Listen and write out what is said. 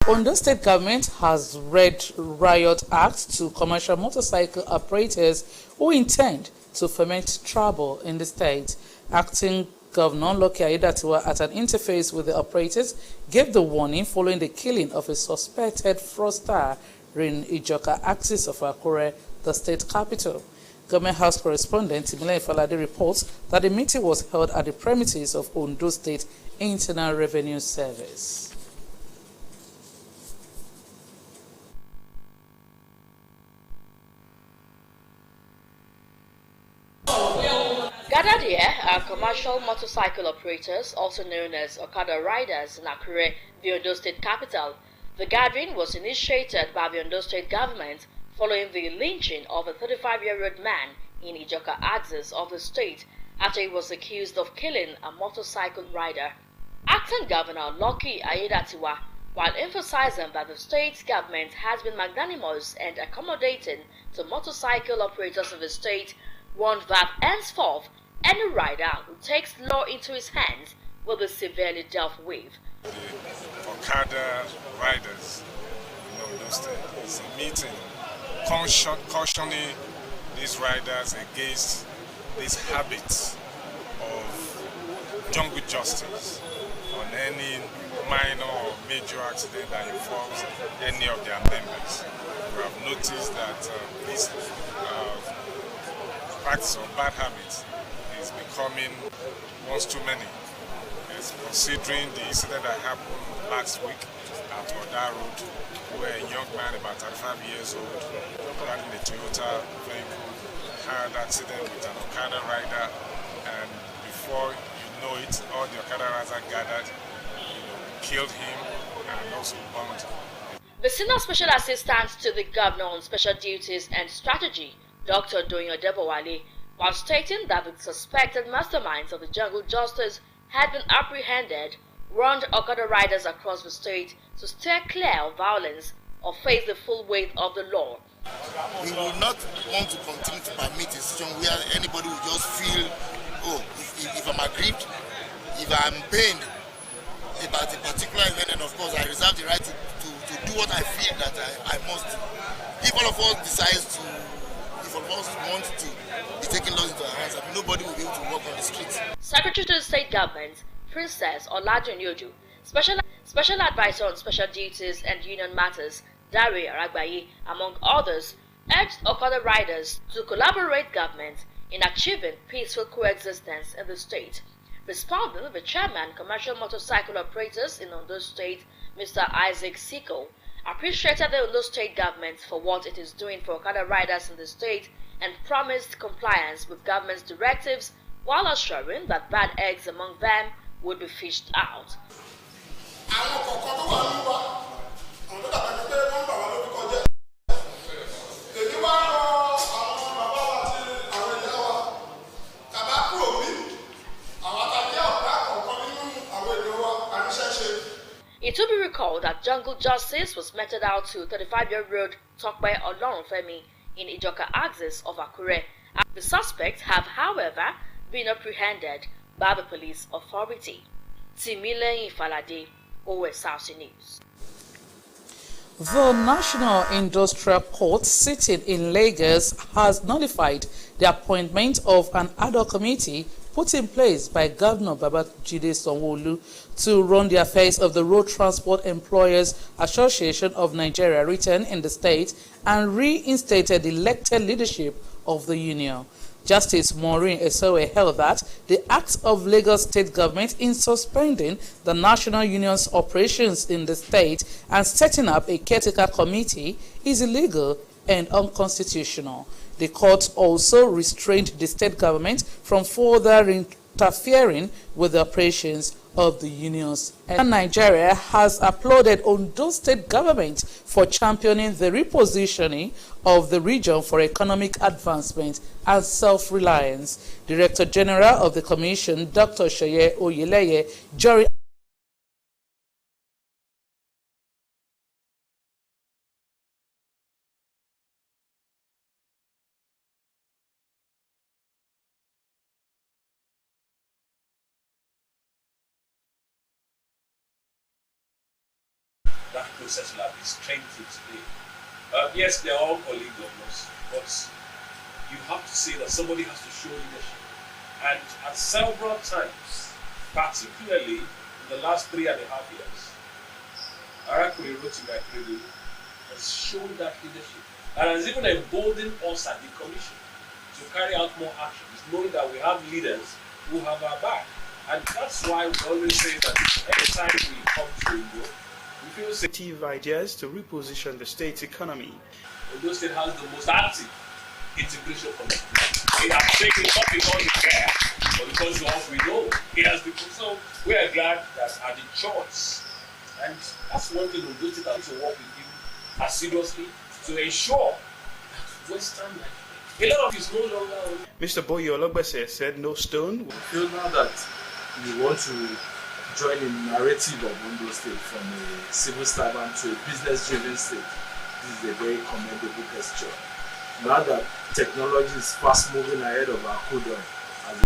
Ondo State government has read riot act to commercial motorcycle operators who intend to foment trouble in the state. Acting Governor Lucky Aiyedatiwa, at an interface with the operators, gave the warning following the killing of a suspected fraudster in Ijoka axis of Akure, the state capital. Government House correspondent Timile Falade reports that the meeting was held at the premises of Ondo State Internal Revenue Service. Gathered here are commercial motorcycle operators, also known as Okada riders, in Akure, the Ondo State capital. The gathering was initiated by the Ondo State government following the lynching of a 35-year-old man in Ijoka axis of the state after he was accused of killing a motorcycle rider. Acting Governor Lucky Aiyedatiwa, while emphasizing that the state government has been magnanimous and accommodating to motorcycle operators of the state, warned that henceforth any rider who takes law into his hands will be severely dealt with. The Okada riders in Ondo State is a meeting cautioning these riders against these habits of jungle justice on any minor or major accident that involves any of their members. We have noticed that this practice of bad habits is becoming once too many. It's considering the incident that happened last week at Oda Road, where a young man about 35 years old riding a Toyota vehicle had an accident with an Okada rider, and before you know it, all the Okada riders gathered, killed him and also bombed. The Senior Special Assistant to the Governor on Special Duties and Strategy, Dr. Doyin Odebowale, while stating that the suspected masterminds of the jungle justice had been apprehended, warned Okada riders across the state to steer clear of violence or face the full weight of the law. We will not want to continue to permit a situation where anybody will just feel, oh, if I'm aggrieved, if I'm pained about a particular event, and of course I reserve the right to do what I feel that I must do. If all of us decides to, if all of us want to be taking laws into our hands, nobody will be able to walk on the streets. Secretary to the State Government, Princess Olatunyoju, Special Advisor on Special Duties and Union Matters, Dare Aragbayi, among others, urged Okada riders to collaborate government in achieving peaceful coexistence in the state. Responding, the chairman, Commercial Motorcycle Operators in Ondo State, Mr. Isaac Siko, appreciated the Ondo State government for what it is doing for Okada riders in the state and promised compliance with government's directives while assuring that bad eggs among them would be fished out. It will be recalled that jungle justice was meted out to 35-year-old Tokwe Olorunfemi in Ijoka axis of Akure. The suspects have, however, been apprehended by the police authority. Timile Falade, OSRC News. The National Industrial Court sitting in Lagos has nullified the appointment of an ad hoc committee put in place by Governor Babajide Sanwo-Olu to run the affairs of the Road Transport Employers Association of Nigeria written in the state and reinstated the elected leadership of the union. Justice Maureen Esowe held that the act of Lagos State Government in suspending the national union's operations in the state and setting up a caretaker committee is illegal and unconstitutional. The court also restrained the state government from further interfering with the operations of the unions. And Nigeria has applauded Ondo State government for championing the repositioning of the region for economic advancement and self-reliance. Director General of the Commission, Dr. Sheye Oyeleye, during that process will have been strengthened today. Yes, they're all colleague governors, but you have to say that somebody has to show leadership. And at several times, particularly in the last 3.5 years, Arakuri Rotimi has shown that leadership and has even emboldened us at the commission to carry out more actions, knowing that we have leaders who have our back. And that's why we always say that anytime we come to Ondo, we feel innovative ideas to reposition the state's economy. Ondo State has the most active integration policy. It has taken not because we care, but because of what we know. It has been so we are glad that at the choice, and that's one thing Ondo State has to work with you assiduously to ensure that Western Nigeria, a lot of it is no longer. Mr. Boyo Ologbese said no stone. We feel now that we want to join the narrative of Ondo State from a civil servant to a business-driven state. This is a very commendable gesture. Now that technology is fast moving ahead of our code,